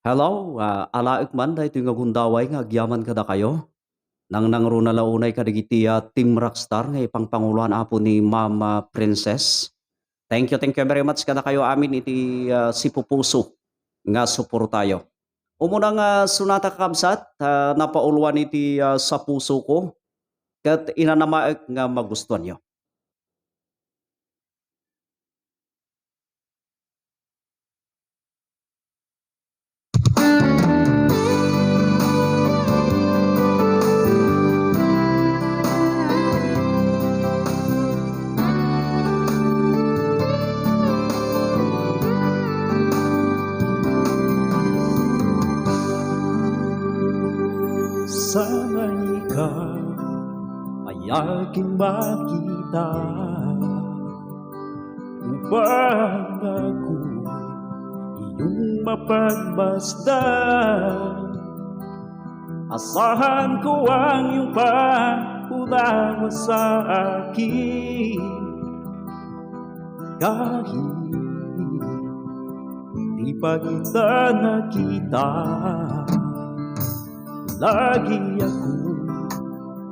Hello, alaik man daytoy nga gundaway nga agyaman kada kayo. Nang ro nalaunay kadagiti Team Rockstar nga ipangpanguluhan apo ni Mama Princess. Thank you very much kada kayo amin iti si Pupuso nga suportayo. Umuna nga sunata kakabsat, napauluan iti sa puso ko ket inanamaek nga magustuhan niyo. Sana ikaw ay aking makita upang ako'y iyong mapagmasdan. Asahan ko ang iyong pag-unawa sa akin kahit di pa kita nakita. Lagi ako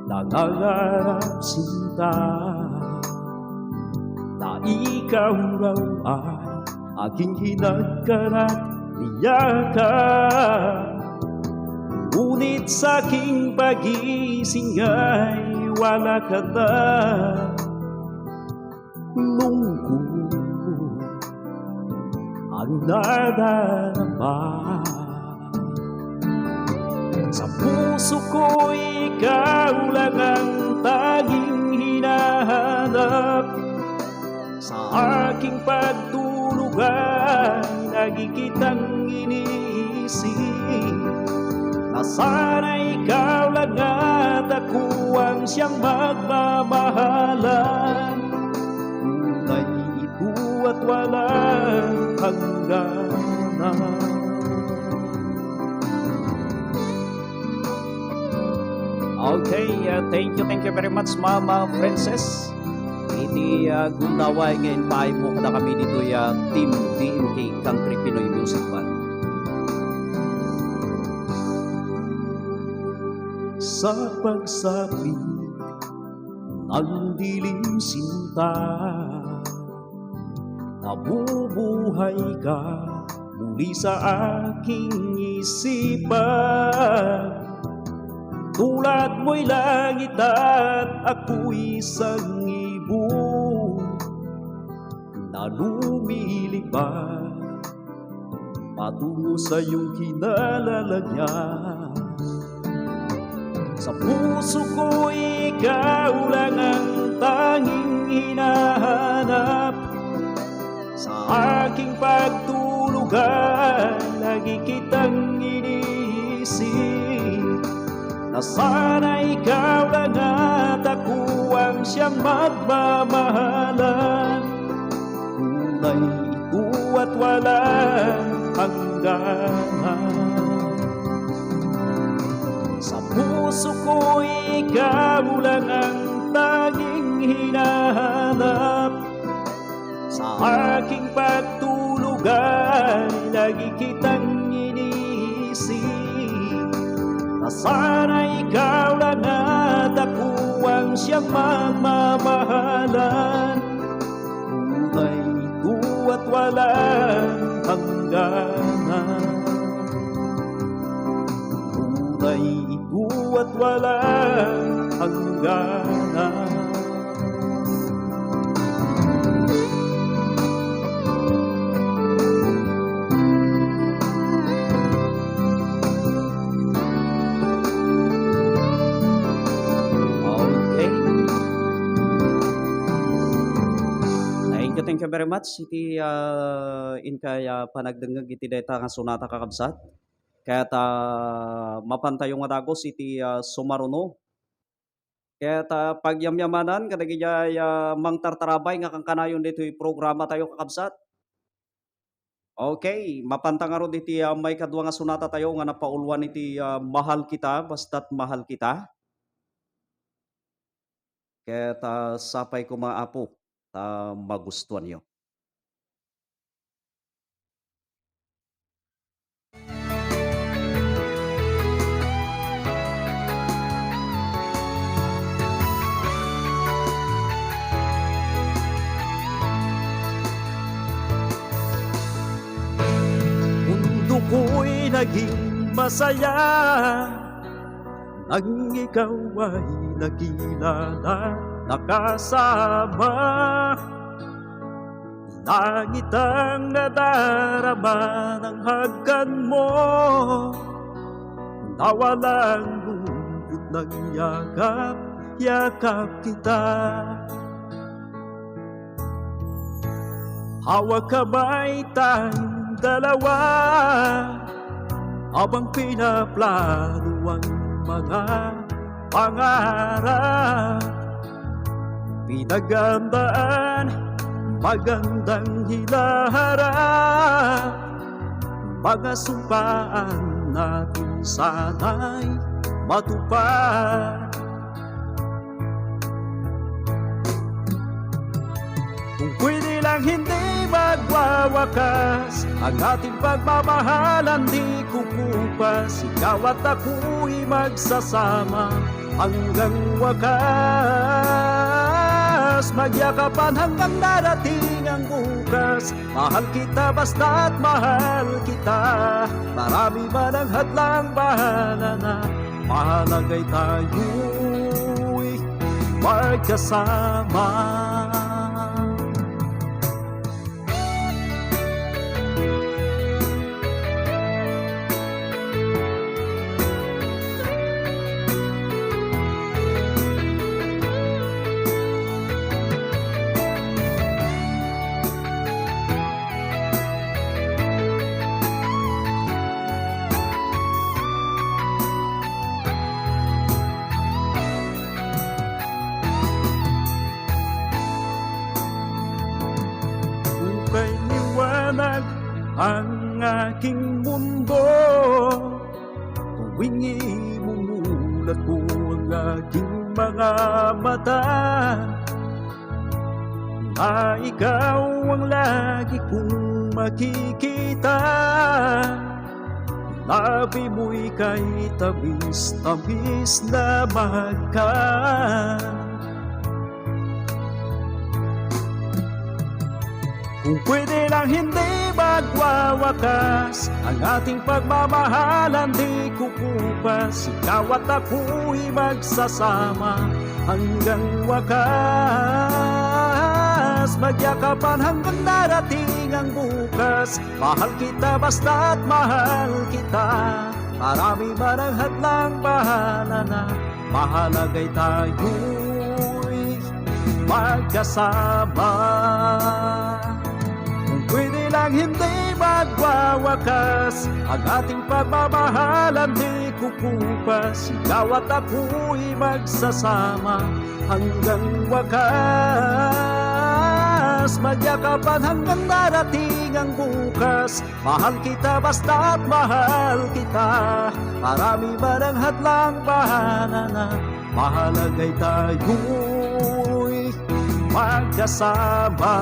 nangangarap sinta na ikaw raw ay aking hinagkarat niyakap. Ngunit sa aking pagising ay wala ka na. Lungkot ang nadarama. Sa puso ko ikaw lang ang tanging hinahanap. Sa aking pagtulog ay lagi kitang iniisip na sana ikaw lang at ako ang siyang magmamahalan. Tunay ito at walang hangganan. Okay, thank you very much Mama Princess. Iti gundaway ngayon paay mo kada kami dito Team DMK Country Pinoy Music Band. Sa pagsapit ng dilim sinta, nabubuhay ka muli sa aking isipan. Tulad mo'y langit at ako'y isang ibon na lumilipad patungo sa iyong kinalalagyan. Sa puso ko ikaw lang ang tanging hinahanap. Sa aking pagtulog ay lagi kitang iniisip na sana ikaw lang at ako ang siyang magmamahalan. Tunay ito at walang hangganan. Sa puso ko ikaw lang ang tanging hinahanap. Sa aking pagtulog ay lagi kitang iniisip na sana ikaw lang at ako ang siyang magmamahalan. Tunay ito at walang hangganan. Tunay ito at walang hangganan. Thank you very much iti inkay panagdengeg iti dayta nga sunata kakabsat. Kaya't mapantayo nga dagos iti sumaruno. Kaya't pagyamyamanan kadagiti mangtartarabay nga kangkanayon dito'y programa tayo kakabsat. Okay, mapanta nga rod iti may kadwa nga sunata tayo nga napaulwan iti mahal kita basta't mahal kita. Kaya't sapay ko mga apo magustuhan niyo. naging masaya nang ikaw ay nakilala, nakasama. Langit ang nadarama ng hagkan mo, nawalang lungkot ng yakap, yakap kita. Hawak kamay tayong dalawa, habang pinaplano ang mga pangarap. Pinagandaan, magandang hinaharap, mga sumpaan natin sana'y matupad. Kung pwede lang hindi magwawakas ang ating pagmamahalan, di kukupas. Ikaw at ako'y magsasama hanggang wakas. Magyakapan hanggang darating ang bukas. Mahal kita basta't mahal kita. Marami man ang hadlang, bahala na. Mahalagay tayo'y magkasama. Kay liwanag ang aking mundo, tuwing imumulat ko ang aking mga mata, na ikaw ang lagi kong makikita. Labi mo'y kay tamis-tamis na magkaan. Kung pwede lang hindi magwawakas ang ating pagmamahalan, di kukupas. Ikaw at ako'y magsasama hanggang wakas. Magyakapan hanggang darating ang bukas. Mahal kita basta't mahal kita. Marami man ang hadlang, bahala na. Mahalagay tayo'y magkasama. Pwede lang hindi magwawakas ang ating pagmamahalan, di kukupas. Ikaw at ako'y magsasama hanggang wakas. Magyakapan hanggang darating ang bukas. Mahal kita basta't mahal kita. Marami man ang hadlang, bahala na. Mahalagay tayo'y magkasama.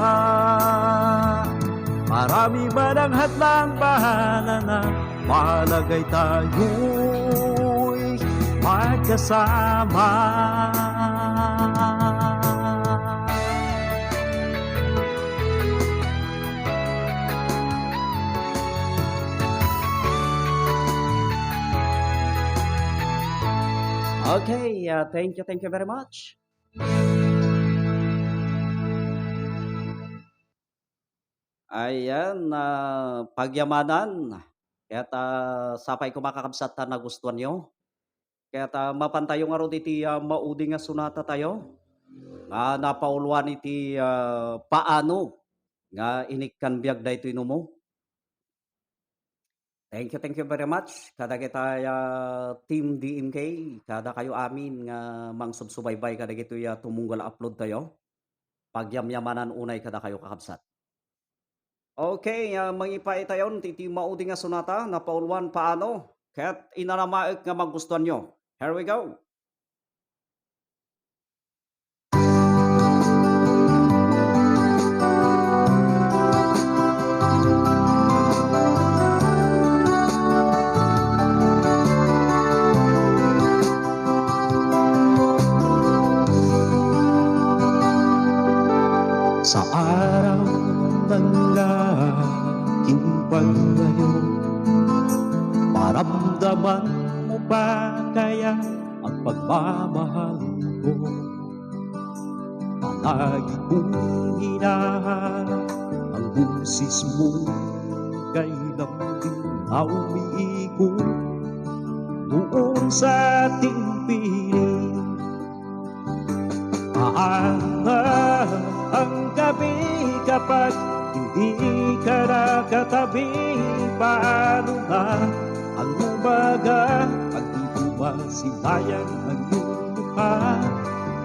Marami man ang hadlang, bahala na. Mahalagay tayo'y magkasama. Okay, thank you very much. Ayan, pagyamanan. Kaya't sapay ko makakabsat ta nagustuhan nyo. Kaya't mapantayo nga ro iti maudi nga sunata tayo. Nga napauluan iti paano nga inikkan biag da ito inumo. Thank you very much. Kada kita Team DMK, kada kayo amin nga mangsubsubaybay kada gito tumunggal upload tayo. Pagyamyamanan unay kada kayo kakabsat. Okay, mangipay tayon titi maudi nga sunata na paulwan paano. Kaya't inaramaek nga magustuhan nyo. Here we go. Sa araw ng aking paglayo, Naramdaman mo ba kaya ang pagmamahal ko? Palagi kong hinahanap ang boses mo, kailang din na umiikot doon sa ating piling. Paano na ang gabi kapag hindi ka nakatabi? Paano na ang umaga pag di kumasilayan ang iyong mukha?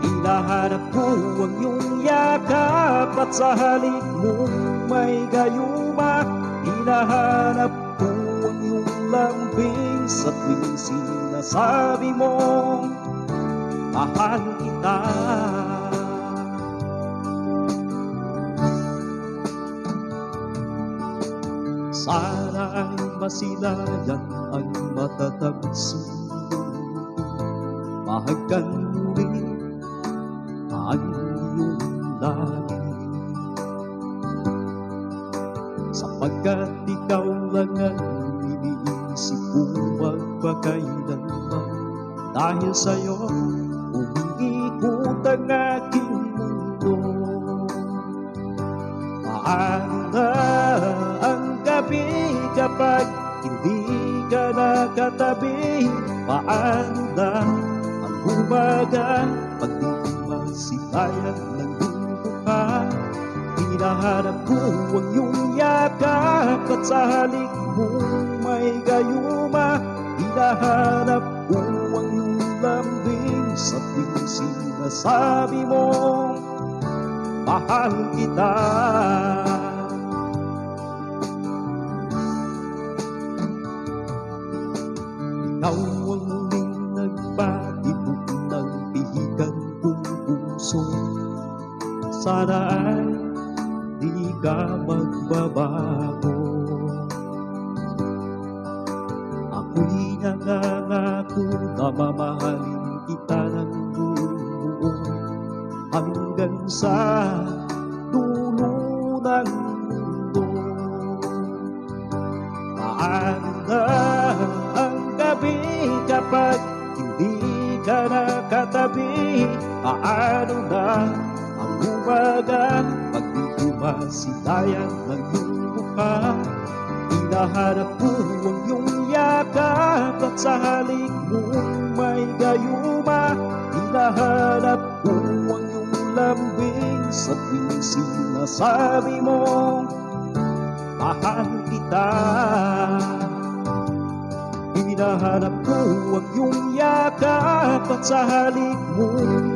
Hinahanap ko ang iyong yakap at sa halik mo may gayuma. Hinahanap ko ang iyong lambing sa tuwing sinasabi mo mahal kita. Sana ay masilayan ang matatag sundo, mahagkan muli ang iyong labi, sapagkat ikaw lang ang iniisip ko magpakailanman. Dahil sa'yo umiikot ang aking mundo. Paano na ang gabi kapag hindi ka nakatabi? Paano na ang umaga pag di masilayan ng iyong mukha? Hinahanap ko ang iyong yakap at sa halik mo may gayuma. Hinahanap ko ang iyong lambing sa tuwing sinasabi mo mahal kita. Ikaw ang muling nagpatibok ng pihikan kong puso. Sana ay di ka magbabago. Ako'y nangangako na mamahalin kita ng buo hanggang sa dulo ng mundo. Paano na ang gabi kapag hindi ka nakatabi? Paano na ang umaga pag di kumasilayan ng iyong mukha? Hinahanap ko ang iyong yakap at sa halik mo may gayuma. Hinahanap ko ang iyong lambing sa tuwing sinasabi mo mahal kita. Hinahanap ko ang iyong yakap at sa halik mo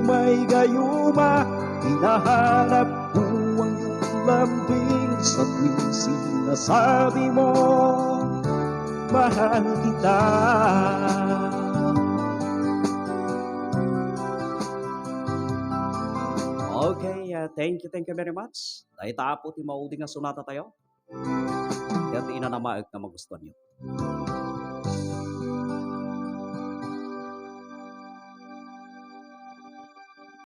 may gayuma. Hinahanap ko ang iyong lambing sa tuwing sinasabi mo mahal kita. Okay, thank you very much. Dahil tapo ti maudi nga sunata tayo. Kaya ina na maag na magustuhan nyo.